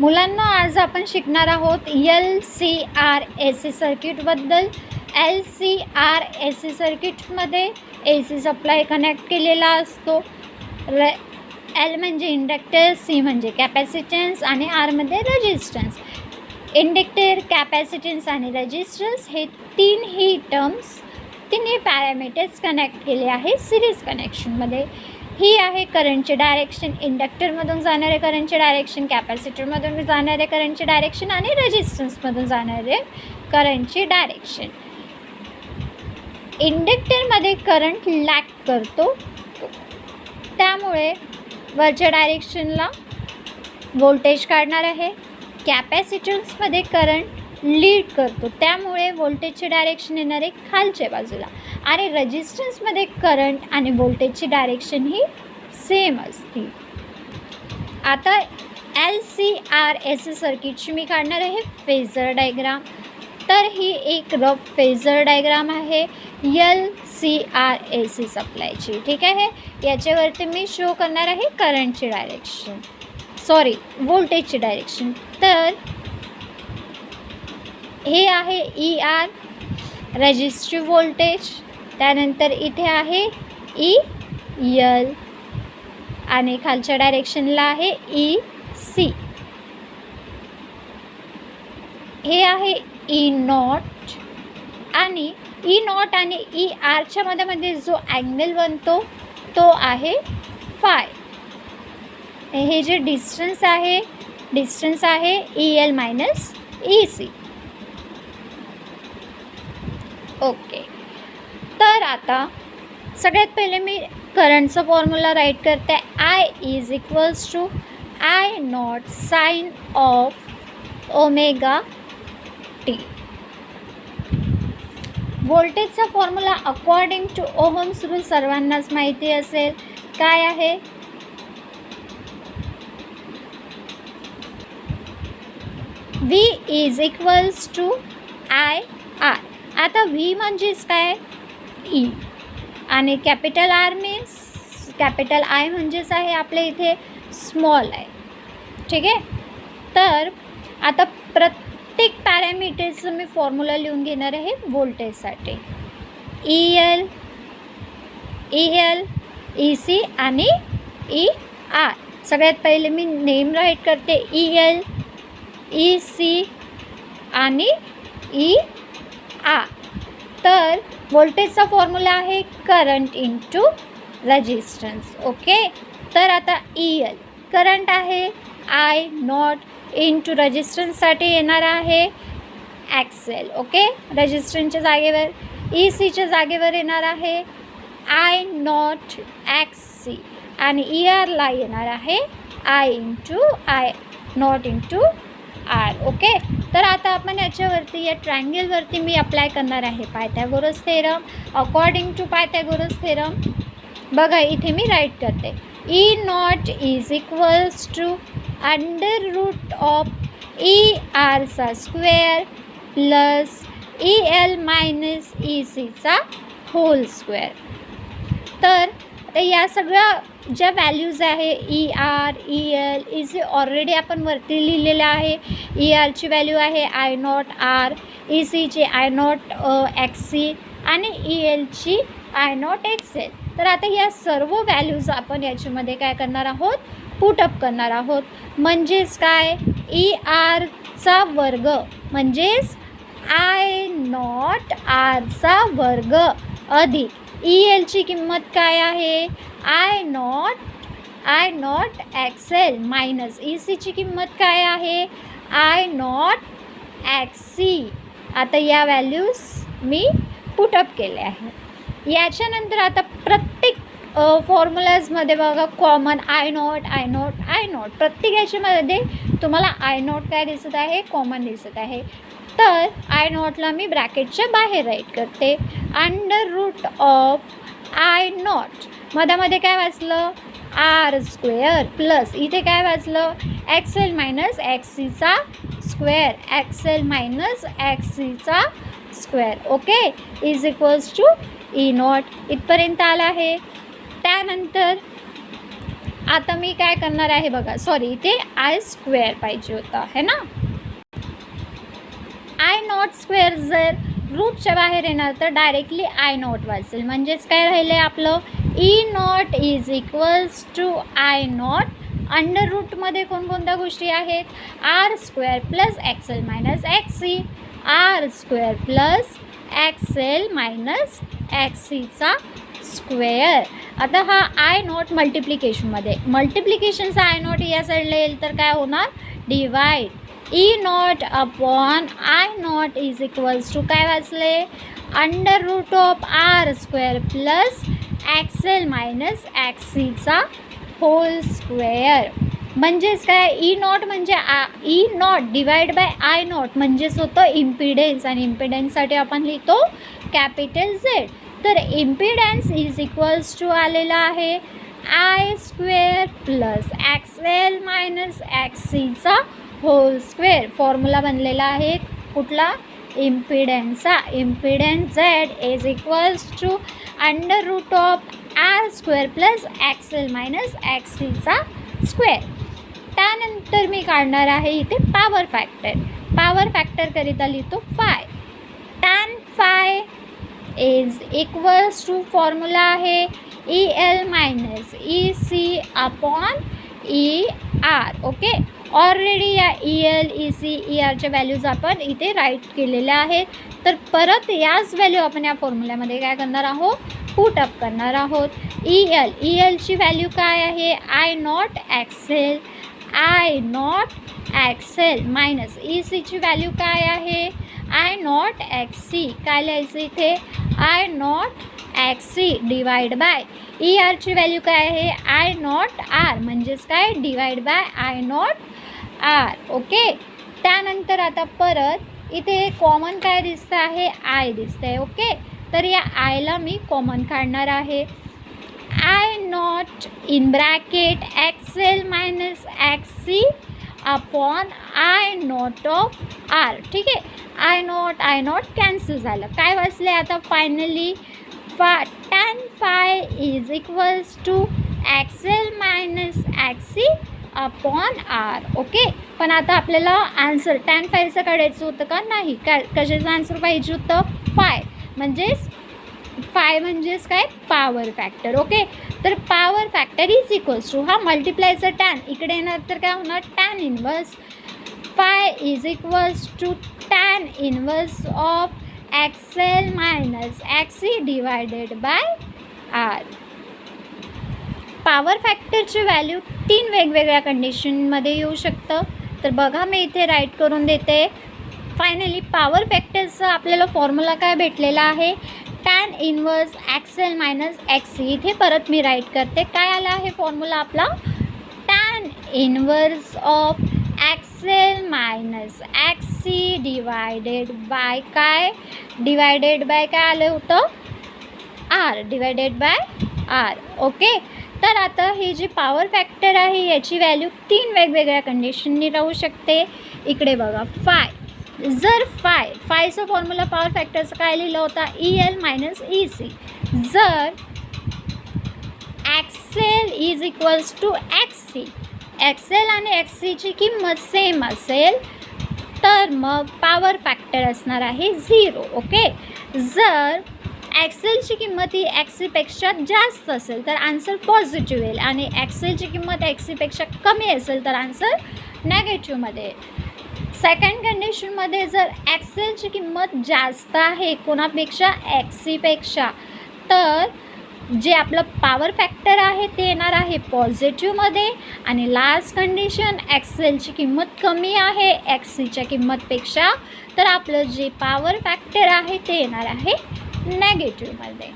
मुलांना आज आपण शिकणार आहोत LCR-AC सर्किटबद्दल. LCR-AC सर्किटमध्ये AC सप्लाय कनेक्ट केलेला असतो. L म्हणजे इंडक्टर, C म्हणजे कॅपॅसिटन्स आणि R मध्ये रेजिस्टन्स. इंडक्टर, कॅपॅसिटन्स आणि रेजिस्टन्स हे तिन्ही पॅरामीटर्स कनेक्ट केले आहे सिरीज कनेक्शनमध्ये. ही आहे करंटची डायरेक्शन, इंडक्टरमधून जाणारे करंटचे डायरेक्शन, कॅपॅसिटरमधून जाणारे करंटचे डायरेक्शन आणि रेजिस्टन्समधून जाणारे करंटची डायरेक्शन. इंडक्टरमध्ये करंट लॅग करतो, त्यामुळे वरच्या डायरेक्शनला व्होल्टेज काढणार आहे. कॅपॅसिटन्समध्ये करंट लीड करतो, त्यामुळे व्होल्टेजची डायरेक्शन येणार आहे खालच्या बाजूला. आणि रेजिस्टन्समध्ये करंट आणि व्होल्टेजची डायरेक्शन ही सेम असते. आता LCR-AC सर्किटची मी काढणार आहे फेजर डायग्राम. तर ही एक रफ फेजर डायग्राम आहे LCR-AC सप्लायची. ठीक आहे, याच्यावरती मी शो करणार आहे करंटची डायरेक्शन, व्होल्टेजची डायरेक्शन. तर हे आहे ER रेजिस्टिव्ह व्होल्टेज, त्यानंतर इथे आहे EL आणि खालच्या डायरेक्शनला आहे EC. हे आहे E0 आणि E0 आणि ERच्या मध्ये जो अँगल बनतो तो आहे फाय. हे जे डिस्टन्स आहे EL मायनस EC. ओके, तर आता सगळ्यात पहिले मी करंटचा फॉर्म्युला राईट करते. I is equals to I0 sine of omega t. व्होल्टेजचा formula according to Ohm's rule सर्वांनाच माहिती असेल. काय आहे? V इज इक्वल्स टू IR. आता V म्हणजेच काय? E आणि capital R means capital I म्हणजेच आहे आपल्या इथे स्मॉल आहे. ठीक आहे, तर आता प्रत्येक पॅरामीटरचं मी फॉर्म्युला लिहून घेणार आहे व्होल्टेजसाठी. EL, EC आणि ER. सगळ्यात पहिले मी नेम राईट करते. EL, EC आणि ER. तर व्होल्टेजचा फॉर्म्युला आहे करंट इंटू रेजिस्टन्स. ओके, तर आता EL करंट आहे I0 इंटू रेजिस्टन्ससाठी येणार आहे XL. ओके, रेजिस्टन्सच्या जागेवर. ECच्या जागेवर येणार आहे I0 XC आणि ERला येणार आहे I not into R. Okay, तर आता आपण याच्यावरती या ट्रायंगलवरती मी अप्लाय करणार आहे Pythagoras theorem. According to Pythagoras theorem बघा इथे मी राईट करते. E0 is equals to under root of ERचा स्क्वेअर प्लस EL मायनस ECचा होल स्क्वेअर. तर या सगळ्या ज्या व्हॅल्यूज आहे ER, EL, EC ऑलरेडी आपण वरती लिहिलेलं आहे. ERची व्हॅल्यू आहे I0 R, ECची I0 XC आणि ELची I0 XL. तर आता या सर्व व्हॅल्यूज आपण याच्यामध्ये काय करणार आहोत? पुटअप करणार आहोत. म्हणजेच काय? ERचा वर्ग म्हणजेच I0 Rचा वर्ग अधिक ELची किंमत काय आहे? I0 XL मायनस ECची किंमत काय आहे? I0 XC. आता या व्हॅल्यूज मी पुटअप केले आहे. याच्यानंतर आता प्रत्येक फॉर्म्युलाजमध्ये बघा कॉमन I0 प्रत्येक याच्यामध्ये तुम्हाला I0 काय दिसत आहे? कॉमन दिसत आहे. तर I0ला मी ब्रॅकेटच्या बाहेर राईट करते. अंडर रूट ऑफ I0 मधामध्ये काय वाचलं? R स्क्वेअर प्लस इथे काय वाचलं? XL मायनस XCचा स्क्वेअर, XL मायनस XCचा square. Okay, is equals to E0. इथपर्यंत आला आहे. त्यानंतर आता मी काय करणार आहे बघा, सॉरी इथे आय स्क्वेअर पाहिजे होता है ना. आय नॉट स्क्वेअर जर रूटच्या बाहेर येणार तर डायरेक्टली आय नॉट वाचेल. म्हणजेच काय राहिले आपलं E naught is equals to I naught. Under रूटमध्ये कोणकोणत्या गोष्टी आहेत, R square plus XL minus XC, R square plus XL minus एक्सीचा स्क्वेअर. आता हा आय नॉट मल्टिप्लिकेशनचा आय नॉट या साईडला येईल तर काय होणार, divide. E naught upon I naught is equals to काय वाचले, under root of R square plus XL minus एक्सीचा होल स्क्वेअर. म्हणजेच काय, ई नॉट म्हणजे E not divide by I naught म्हणजेच होतं इम्पिडन्स, आणि इम्पिडन्ससाठी आपण लिहितो कॅपिटल झेड. तर इम्पिडन्स इज इक्वल्स टू आलेला आहे I square plus XL minus एक्सीचा होल स्क्वेअर. फॉर्म्युला बनलेला आहे कुठला, इम्पिडन्सचा. Impedance Z is equals to under root of R square plus XL minus एक्सीचा स्क्वेअर. त्यानंतर मी काढणार आहे इथे पॉवर फॅक्टर. पॉवर फॅक्टरकरिता लिहितो phi. Tan phi is equals to formula आहे E L minus E C upon E R. Okay, already या E L E C E आरच्या व्हॅल्यूज आपण इथे राईट केलेल्या आहेत. तर परत याच व्हॅल्यू आपण या फॉर्म्युल्यामध्ये काय करणार आहोत, पुट अप करणार आहोत. ई एलची व्हॅल्यू काय आहे, I nought XL, I nought XL minus E सीची व्हॅल्यू काय आहे, आय नॉट एक्सी. काय लिहायचं इथे, I nought XC divide by E आरची व्हॅल्यू काय आहे, आय नॉट आर म्हणजेच काय, divide by I nought R. Okay, त्यानंतर आता परत इथे कॉमन काय दिसतं आहे, आय दिसतं आहे. ओके, तर या आयला मी कॉमन काढणार आहे. I naught in bracket XL minus XC upon I naught of R. ठीक आहे, आय नॉट कॅन्सल झालं. काय वाचले आता finally, tan phi is equals to XL minus XC upon R. Okay, पण आता आपल्याला आन्सर टॅन फायचं काढायचं होतं का, नाही. कशाचं आन्सर पाहिजे होतं, फाय म्हणजेच काय, पॉवर फॅक्टर. ओके, तर power factor is equals to, हा मल्टिप्लायचं टॅन इकडे येणार तर काय होणार, tan inverse phi is equals to tan inverse of XL minus XC divided by R. Power फॅक्टरची व्हॅल्यू 3 वेगवेगळ्या कंडिशनमध्ये येऊ शकतं. तर बघा मी इथे राईट करून देते. फायनली पॉवर फॅक्टरचं आपल्याला फॉर्म्युला काय भेटलेला आहे, टॅन इनवर्स एक्सेल मायनस एक्सी. इथे परत मी राईट करते. काय आला आहे फॉर्म्युला आपला, tan inverse of XL minus XC divided by काय, डिवायडेड बाय काय आलं होतं, R, divided by R. Okay, तर आता ही जी पॉवर फॅक्टर आहे याची व्हॅल्यू 3 वेगवेगळ्या कंडिशननी राहू शकते. इकडे बघा, जर फायचं फॉर्म्युला पॉवर फॅक्टरचं काय लिहिलं होता, E L minus E C. जर XL is equals to XC, XL आणि एक्सीची किंमत सेम असेल तर मग पॉवर फॅक्टर असणार आहे 0. ओके, जर एक्सेलची किंमत ही एक्सीपेक्षा जास्त असेल तर आन्सर पॉझिटिव्ह येईल, आणि एक्सेलची किंमत एक्सीपेक्षा कमी असेल तर आन्सर नेगेटिव्हमध्ये. सेकंड कंडिशनमध्ये जर एक्सेलची किंमत जास्त आहे कोणापेक्षा, एक्सीपेक्षा, तर जे आपलं पॉवर फॅक्टर आहे ते येणार आहे पॉझिटिव्हमध्ये. आणि लास्ट कंडिशन, एक्सेलची किंमत कमी आहे एक्सीच्या किंमतपेक्षा, तर आपलं जे पॉवर फॅक्टर आहे ते येणार आहे नेगेटिव्हमध्ये.